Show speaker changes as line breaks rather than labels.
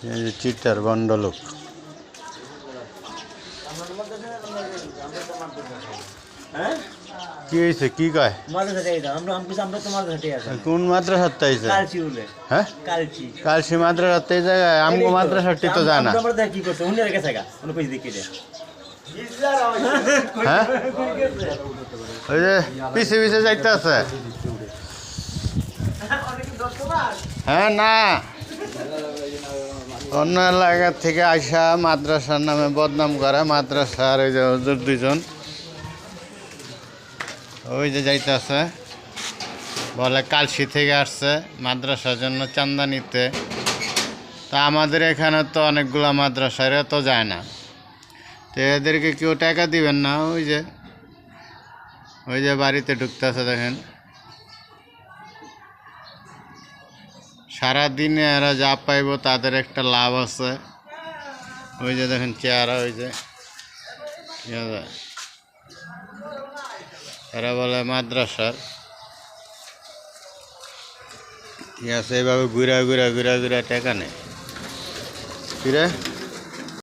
এই যে চিটার বন্ডলোক কি হয়েছে কি কয় কোন মাদ্রাসার তাইছে হ্যাঁ কালসি মাদ্রাসার তাই জায়গায় আমগো মাদ্রাসাটি তো জানা হ্যাঁ ওই যে পিছে পিছে যাইতে আছে হ্যাঁ না অন্য এলাকা থেকে আইসা মাদ্রাসার নামে বদনাম করে মাদ্রাসার ওই যে হুজুর দুইজন ওই যে যাইতে আছে বলে কালসি থেকে আসছে মাদ্রাসার জন্য চান্দা নিতে তা আমাদের এখানে তো অনেকগুলো মাদ্রাসা এরা তো যায় না তো এদেরকে কেউ টাকা দিবেন না ওই যে বাড়িতে ঢুকতে আছে দেখেন সারাদিনে এরা যা পাইব তাদের একটা লাভ আছে ওই যে দেখেন চেহারা ওই যে এরা বলে মাদ্রাসার ঠিক আছে এইভাবে ঘুরা ঘুরা ঘুরা ঘুরা টাকা নেই ফিরে